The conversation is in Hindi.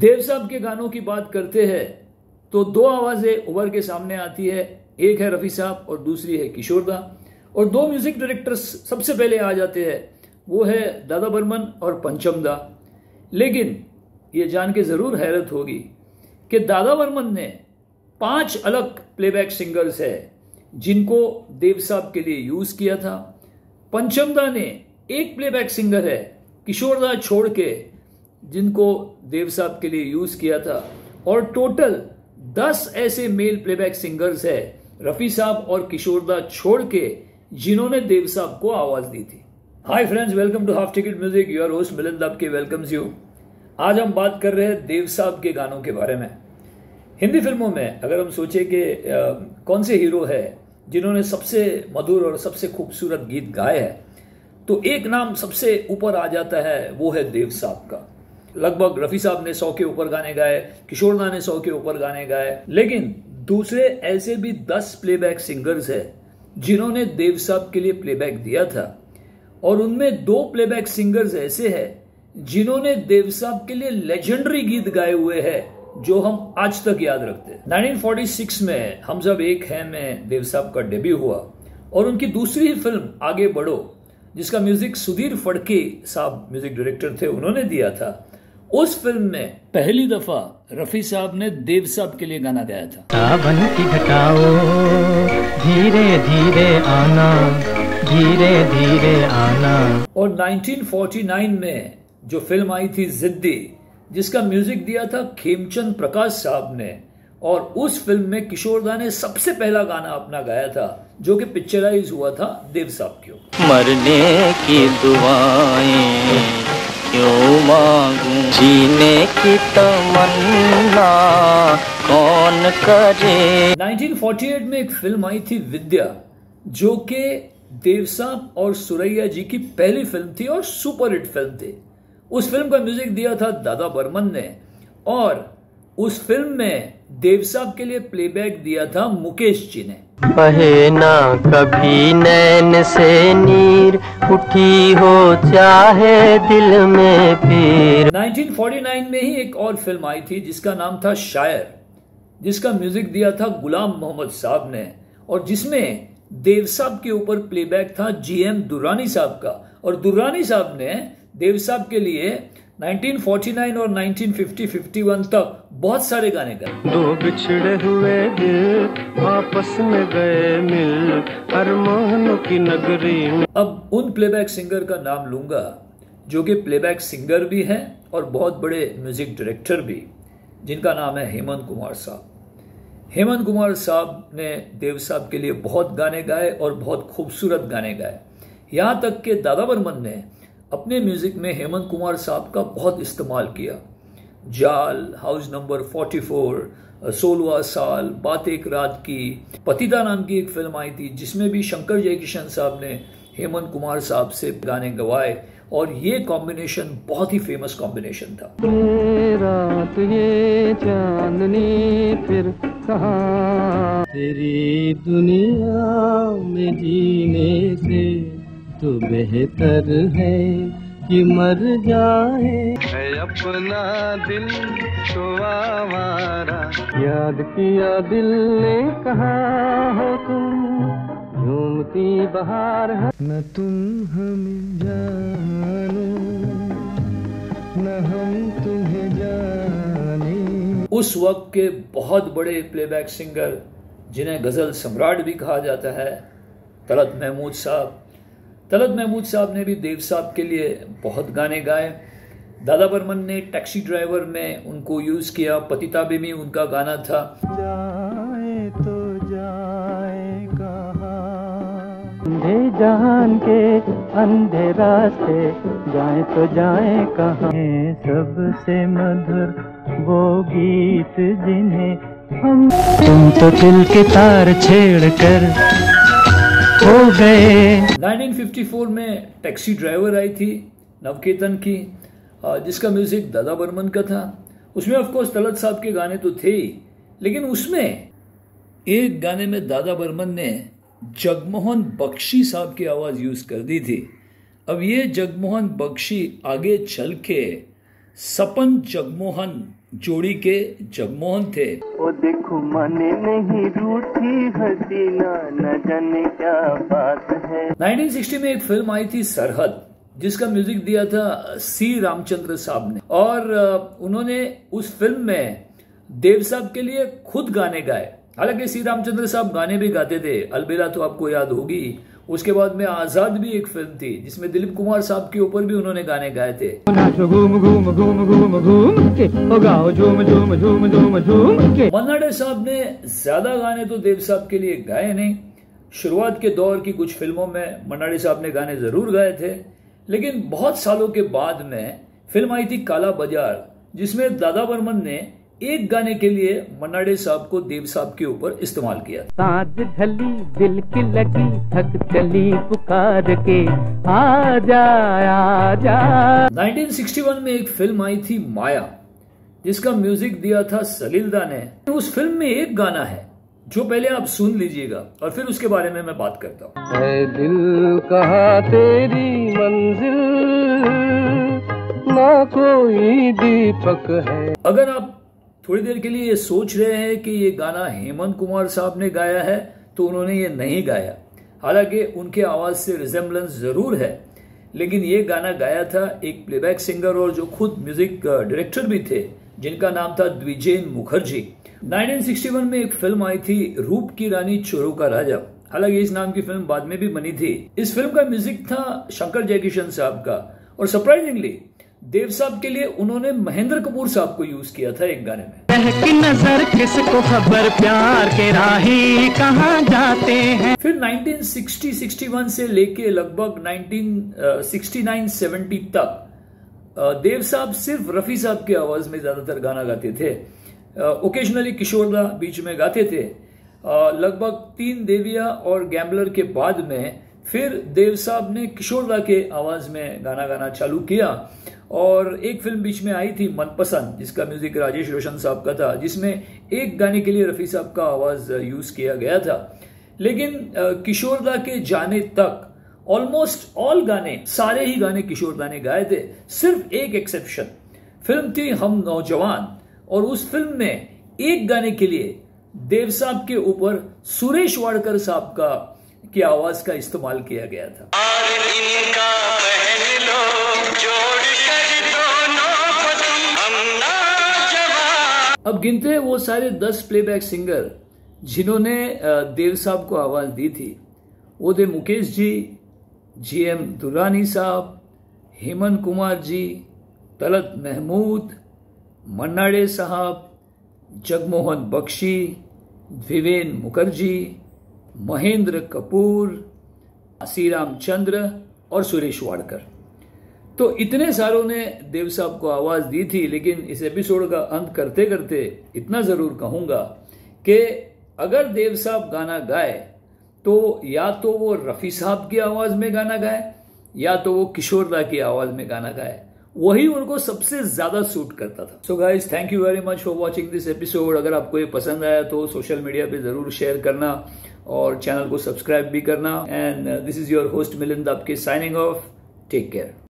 देव साहब के गानों की बात करते हैं तो दो आवाजें उभर के सामने आती है, एक है रफी साहब और दूसरी है किशोर दा। और दो म्यूजिक डायरेक्टर्स सबसे पहले आ जाते हैं, वो है दादा बर्मन और पंचम दा। लेकिन ये जान के जरूर हैरत होगी कि दादा बर्मन ने 5 अलग प्लेबैक सिंगर्स है जिनको देव साहब के लिए यूज किया था। पंचम दा ने एक प्लेबैक सिंगर है किशोर दा छोड़ के जिनको देव साहब के लिए यूज किया था। और टोटल 10 ऐसे मेल प्लेबैक सिंगर्स है रफी साहब और किशोर दा छोड़ के जिन्होंने देव साहब को आवाज दी थी। Hi friends, welcome to Half Ticket Music. Your host Milind आपके वेलकम्स यू। आज हम बात कर रहे हैं देव साहब के गानों के बारे में। हिंदी फिल्मों में अगर हम सोचे कि कौन से हीरो है जिन्होंने सबसे मधुर और सबसे खूबसूरत गीत गाए हैं, तो एक नाम सबसे ऊपर आ जाता है, वो है देव साहब का। लगभग रफी साहब ने 100 के ऊपर गाने गाए, किशोर दा ने 100 के ऊपर गाने गाए। लेकिन दूसरे ऐसे भी 10 प्लेबैक सिंगर्स है जिन्होंने देव साहब के लिए प्लेबैक दिया था। और उनमें 2 प्लेबैक सिंगर्स ऐसे हैं जिन्होंने देव साहब के लिए लेजेंडरी गीत गाए हुए हैं जो हम आज तक याद रखते हैं। 1946 में हम जब एक हैं में देव साहब का डेब्यू हुआ और उनकी दूसरी फिल्म आगे बढ़ो, जिसका म्यूजिक सुधीर फड़के साहब म्यूजिक डायरेक्टर थे, उन्होंने दिया था। उस फिल्म में पहली दफा रफी साहब ने देव साहब के लिए गाना गाया था। सावन की घटाओ धीरे धीरे आना, धीरे धीरे आना। और 1949 में जो फिल्म आई थी जिद्दी, जिसका म्यूजिक दिया था खेमचंद प्रकाश साहब ने, और उस फिल्म में किशोर दा ने सबसे पहला गाना अपना गाया था जो कि पिक्चराइज हुआ था देव साहब के ऊपर। मरने की दुआएं क्यों मांगूं, जीने की तमन्ना कौन करे। 1948 में एक फिल्म आई थी विद्या, जो कि देव साहब और सुरैया जी की पहली फिल्म थी और सुपर हिट फिल्म थी। उस फिल्म का म्यूजिक दिया था दादा बर्मन ने, और उस फिल्म में देव साहब के लिए प्लेबैक दिया था मुकेश जी ने। बहे ना कभी नैन से नीर, उठी हो चाहे दिल में पीर। 1949 में ही एक और फिल्म आई थी जिसका नाम था शायर, जिसका म्यूजिक दिया था गुलाम मोहम्मद साहब ने, और जिसमें देव साहब के ऊपर प्लेबैक था जीएम दुर्रानी साहब का। और दुर्रानी साहब ने देव साहब के लिए 1949 और 1950-51 तक बहुत सारे गाने गाए। दो बिछड़े हुए दिल आपस में गए मिल, हर मोहन की नगरी। अब उन प्लेबैक सिंगर का नाम लूंगा जो कि प्लेबैक सिंगर भी हैं और बहुत बड़े म्यूजिक डायरेक्टर भी, जिनका नाम है हेमंत कुमार साहब। हेमंत कुमार साहब ने देव साहब के लिए बहुत गाने गाए और बहुत खूबसूरत गाने गाए। यहाँ तक कि दादा बर्मन ने अपने म्यूजिक में हेमंत कुमार साहब का बहुत इस्तेमाल किया। जाल, हाउस नंबर 44, 16वां साल, बात एक रात की, पतिता नाम की एक फिल्म आई थी जिसमें भी शंकर जयकिशन साहब ने हेमंत कुमार साहब से गाने गवाए, और ये कॉम्बिनेशन बहुत ही फेमस कॉम्बिनेशन था। ये रात ये चांदनी फिर कहाँ, तेरी दुनिया में जीने से तो बेहतर है कि मर जाए। अपना दिल तो आवारा, याद किया दिल ने कहा हो तुम, झूमती बहार है न तुम हमें जानो, न हम तुम्हें जाने। उस वक्त के बहुत बड़े प्लेबैक सिंगर जिन्हें गजल सम्राट भी कहा जाता है, तलत महमूद साहब। तलत महमूद साहब ने भी देव साहब के लिए बहुत गाने गाए। दादा बर्मन ने टैक्सी ड्राइवर में उनको यूज किया, पतिता में उनका गाना था। जाए तो जाए कहाँ, अंधे जहान के अंधे रास्ते, जाए तो जाए कहाँ। सबसे मधुर वो गीत जिन्हें हम, तुम तो दिल के तार छेड़ कर हो गए। 1954 में टैक्सी ड्राइवर आई थी नवकेतन की, जिसका म्यूजिक दादा बर्मन का था। उसमें ऑफ कोर्स तलत साहब के गाने तो थे ही, लेकिन उसमें एक गाने में दादा बर्मन ने जगमोहन बख्शी साहब की आवाज यूज कर दी थी। अब ये जगमोहन बख्शी आगे चल के सपन जगमोहन जोड़ी के जगमोहन थे। ओ देखो माने नहीं रूठी हसीना, न जाने क्या बात है। 1960 में एक फिल्म आई थी सरहद, जिसका म्यूजिक दिया था सी रामचंद्र साहब ने, और उन्होंने उस फिल्म में देव साहब के लिए खुद गाने गाए। हालांकि सी रामचंद्र साहब गाने भी गाते थे, अलबेला तो आपको याद होगी। उसके बाद में आजाद भी एक फिल्म थी जिसमें दिलीप कुमार साहब के ऊपर भी उन्होंने गाने गाए थे। मन्ना डे साहब ने ज्यादा गाने तो देव साहब के लिए गाए नहीं। शुरुआत के दौर की कुछ फिल्मों में मन्ना डे साहब ने गाने जरूर गाए थे, लेकिन बहुत सालों के बाद में फिल्म आई थी काला बाजार, जिसमें दादा बर्मन ने एक गाने के लिए मन्ना डे साहब को देव साहब के ऊपर इस्तेमाल किया। सांझ ढली दिल की लगी थक चली पुकार के आजा आजा। 1961 में एक फिल्म आई थी माया, जिसका म्यूजिक दिया था सलीलदा ने। उस फिल्म में एक गाना है जो पहले आप सुन लीजिएगा और फिर उसके बारे में मैं बात करता हूँ। है दिल कहाँ तेरी मंजिल, ना कोई दीपक है। अगर आप थोड़ी देर के लिए ये सोच रहे हैं कि ये गाना हेमंत कुमार साहब ने गाया है, तो उन्होंने ये नहीं गाया। हालांकि उनके आवाज से रिजेम्बलेंस जरूर है, लेकिन ये गाना गाया था एक प्लेबैक सिंगर और जो खुद म्यूजिक डायरेक्टर भी थे, जिनका नाम था द्विजेन मुखर्जी। 1961 में एक फिल्म आई थी रूप की रानी चोरों का राजा। हालांकि इस नाम की फिल्म बाद में भी बनी थी। इस फिल्म का म्यूजिक था शंकर जयकिशन साहब का, और सरप्राइजिंगली देव साहब के लिए उन्होंने महेंद्र कपूर साहब को यूज किया था एक गाने में। की नजर किसको खबर प्यार के राही कहाँ जाते हैं। फिर 1960-61 से लेके लगभग 1969-70 तक देव साहब सिर्फ रफी साहब की आवाज में ज्यादातर गाना गाते थे। ओकेजनली किशोरदा बीच में गाते थे। लगभग 3 देविया और गैम्बलर के बाद में फिर देव साहब ने किशोरदा के आवाज में गाना गाना चालू किया, और एक फिल्म बीच में आई थी मनपसंद, जिसका म्यूजिक राजेश रोशन साहब का था, जिसमें एक गाने के लिए रफी साहब का आवाज यूज किया गया था। लेकिन किशोरदा के जाने तक ऑलमोस्ट ऑल गाने, सारे ही गाने किशोरदा ने गाए थे। सिर्फ एक एक्सेप्शन, फिल्म थी हम नौजवान, और उस फिल्म में एक गाने के लिए देव साहब के ऊपर सुरेश वाडकर साहब की आवाज का इस्तेमाल किया गया था। अब गिनते हैं वो सारे 10 प्लेबैक सिंगर जिन्होंने देव साहब को आवाज दी थी। वो थे मुकेश जी, GM दुर्रानी साहब, हेमंत कुमार जी, तलत महमूद, मन्ना डे साहब, जगमोहन बख्शी, द्विवेन मुखर्जी, महेंद्र कपूर, सीराम चंद्र और सुरेश वाडकर। तो इतने सारों ने देव साहब को आवाज दी थी। लेकिन इस एपिसोड का अंत करते करते इतना जरूर कहूंगा कि अगर देव साहब गाना गाए तो या तो वो रफी साहब की आवाज में गाना गाए, या तो वो किशोरदा की आवाज में गाना गाए। वही उनको सबसे ज्यादा सूट करता था। So guys, thank you very much for watching this episode. अगर आपको ये पसंद आया तो सोशल मीडिया पे जरूर शेयर करना और चैनल को सब्सक्राइब भी करना। And this is your host Milind आपके साइनिंग ऑफ। Take care.